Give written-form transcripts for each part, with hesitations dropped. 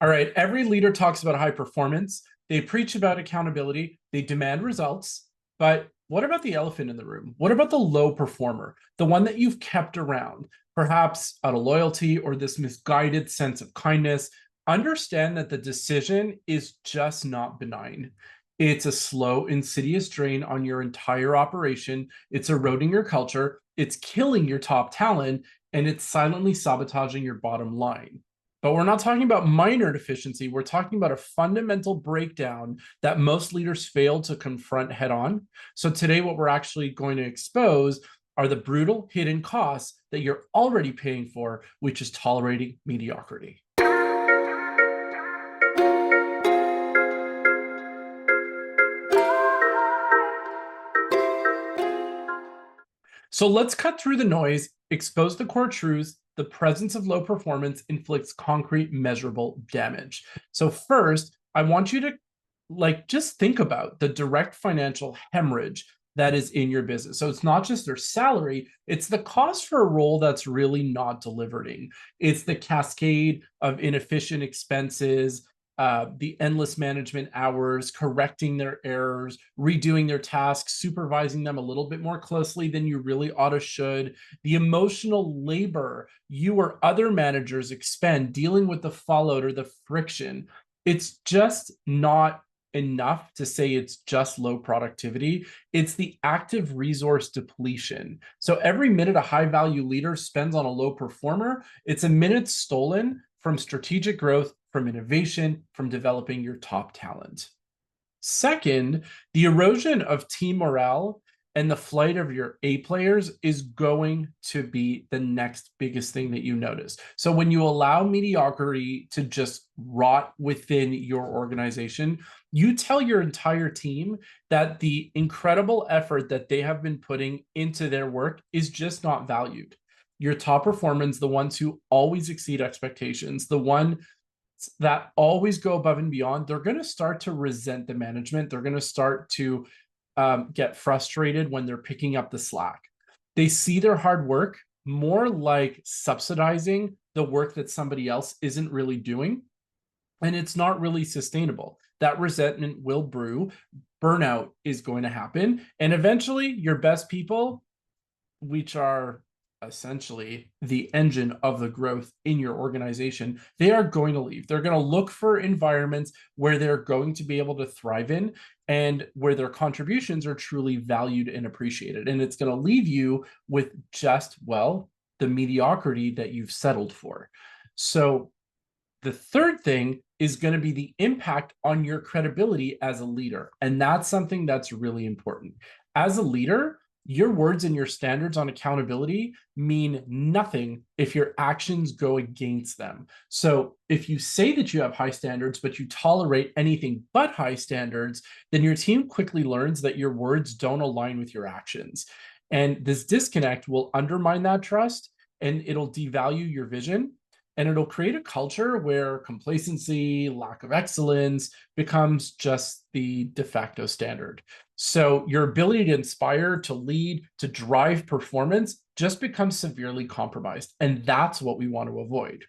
All right, every leader talks about high performance. They preach about accountability. They demand results. But what about the elephant in the room? What about the low performer, the one that you've kept around, perhaps out of loyalty or this misguided sense of kindness? Understand that the decision is just not benign. It's a slow, insidious drain on your entire operation. It's eroding your culture. It's killing your top talent, and it's silently sabotaging your bottom line. But we're not talking about minor deficiency. We're talking about a fundamental breakdown that most leaders fail to confront head on. So today, what we're actually going to expose are the brutal hidden costs that you're already paying for, which is tolerating mediocrity. So let's cut through the noise, expose the core truths. The presence of low performance inflicts concrete, measurable damage. So first, I want you to just think about the direct financial hemorrhage that is in your business. So it's not just their salary, it's the cost for a role that's really not delivering. It's the cascade of inefficient expenses, the endless management hours, correcting their errors, redoing their tasks, supervising them a little bit more closely than you really ought to should, the emotional labor you or other managers expend dealing with the fallout or the friction. It's just not enough to say it's just low productivity. It's the active resource depletion. So every minute a high value leader spends on a low performer, it's a minute stolen from strategic growth, from innovation, from developing your top talent. Second, the erosion of team morale and the flight of your A players is going to be the next biggest thing that you notice. So when you allow mediocrity to just rot within your organization, you tell your entire team that the incredible effort that they have been putting into their work is just not valued. Your top performers, the ones who always exceed expectations, the one that always go above and beyond, they're going to start to resent the management. They're going to start to get frustrated when they're picking up the slack. They see their hard work more like subsidizing the work that somebody else isn't really doing, and it's not really sustainable. That resentment will brew. Burnout is going to happen. And eventually, your best people, which are essentially the engine of the growth in your organization, they are going to leave. They're going to look for environments where they're going to be able to thrive in and where their contributions are truly valued and appreciated. And it's going to leave you with just, well, the mediocrity that you've settled for. So the third thing is going to be the impact on your credibility as a leader. And that's something that's really important. As a leader, your words and your standards on accountability mean nothing if your actions go against them. So if you say that you have high standards, but you tolerate anything but high standards, then your team quickly learns that your words don't align with your actions. And this disconnect will undermine that trust, and it'll devalue your vision, and it'll create a culture where complacency, lack of excellence becomes just the de facto standard. So your ability to inspire, to lead, to drive performance just becomes severely compromised. And that's what we want to avoid.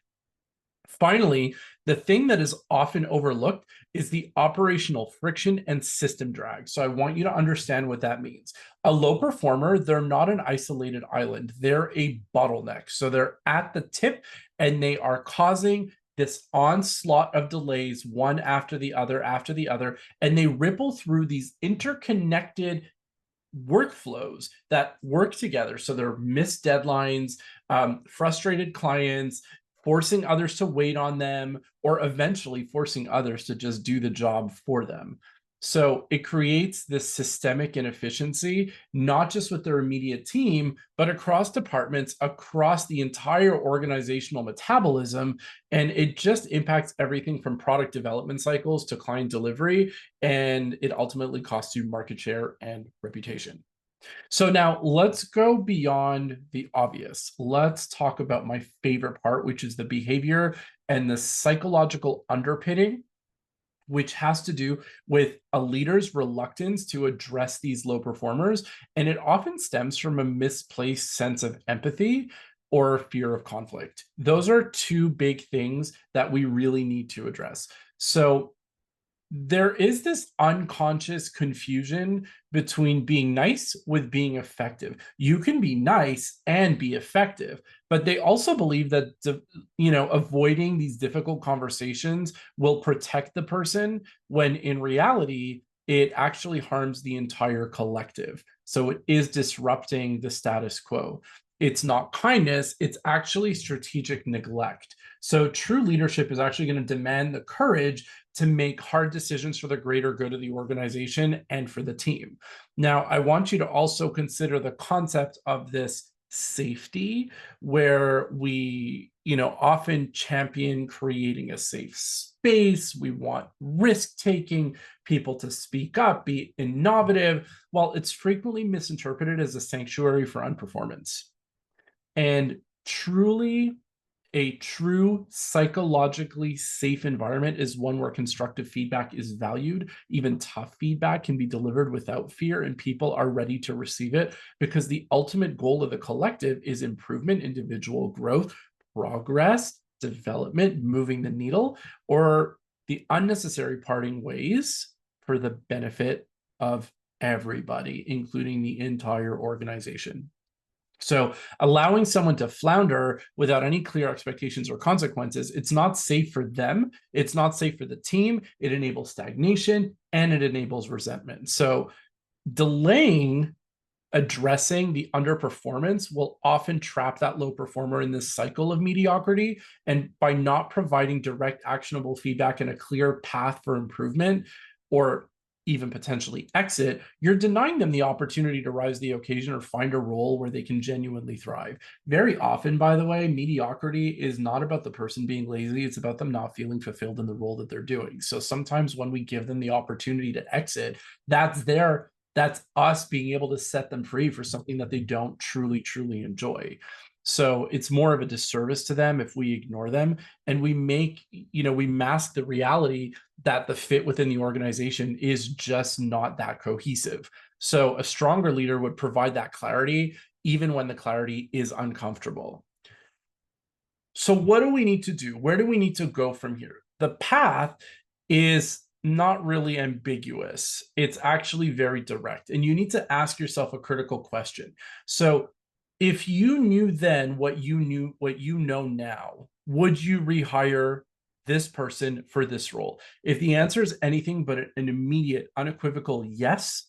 Finally, the thing that is often overlooked is the operational friction and system drag. So I want you to understand what that means. A low performer, they're not an isolated island. They're a bottleneck. So they're at the tip and they are causing this onslaught of delays, one after the other, and they ripple through these interconnected workflows that work together. So there are missed deadlines, frustrated clients, forcing others to wait on them, or eventually forcing others to just do the job for them. So it creates this systemic inefficiency, not just with their immediate team, but across departments, across the entire organizational metabolism. And it just impacts everything from product development cycles to client delivery. And it ultimately costs you market share and reputation. So now let's go beyond the obvious. Let's talk about my favorite part, which is the behavior and the psychological underpinning, which has to do with a leader's reluctance to address these low performers. And it often stems from a misplaced sense of empathy. or fear of conflict. Those are two big things that we really need to address. So there is this unconscious confusion between being nice with being effective. You can be nice and be effective, but they also believe that avoiding these difficult conversations will protect the person, when in reality it actually harms the entire collective. So it is disrupting the status quo. It's not kindness, it's actually strategic neglect. So true leadership is actually going to demand the courage to make hard decisions for the greater good of the organization and for the team. Now, I want you to also consider the concept of this safety, where we, often champion creating a safe space. We want risk taking, people to speak up, be innovative, while it's frequently misinterpreted as a sanctuary for unperformance. And truly, a true psychologically safe environment is one where constructive feedback is valued. Even tough feedback can be delivered without fear, and people are ready to receive it, because the ultimate goal of the collective is improvement, individual growth, progress, development, moving the needle, or the unnecessary parting ways for the benefit of everybody, including the entire organization. So allowing someone to flounder without any clear expectations or consequences, it's not safe for them. It's not safe for the team. It enables stagnation and it enables resentment. So delaying addressing the underperformance will often trap that low performer in this cycle of mediocrity. And by not providing direct actionable feedback and a clear path for improvement, or even potentially exit, you're denying them the opportunity to rise to the occasion or find a role where they can genuinely thrive. Very often, by the way, mediocrity is not about the person being lazy. It's about them not feeling fulfilled in the role that they're doing. So sometimes when we give them the opportunity to exit, that's us being able to set them free for something that they don't truly enjoy. So it's more of a disservice to them if we ignore them, and we mask the reality that the fit within the organization is just not that cohesive. So a stronger leader would provide that clarity, even when the clarity is uncomfortable. So what do we need to do? Where do we need to go from here? The path is not really ambiguous. It's actually very direct. And you need to ask yourself a critical question. So if you knew then what you know now, would you rehire this person for this role? If the answer is anything but an immediate, unequivocal yes,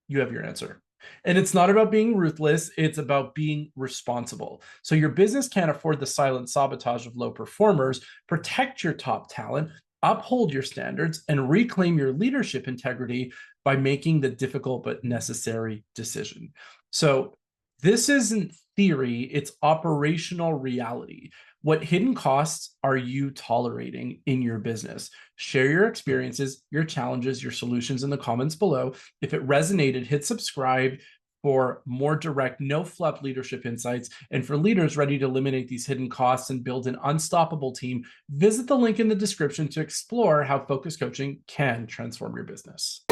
you have your answer. And it's not about being ruthless, it's about being responsible. So your business can't afford the silent sabotage of low performers. Protect your top talent, uphold your standards, and reclaim your leadership integrity by making the difficult but necessary decision. So this isn't theory, it's operational reality. What hidden costs are you tolerating in your business? Share your experiences, your challenges, your solutions in the comments below. If it resonated, hit subscribe for more direct, no-fluff leadership insights. And for leaders ready to eliminate these hidden costs and build an unstoppable team, visit the link in the description to explore how focused coaching can transform your business.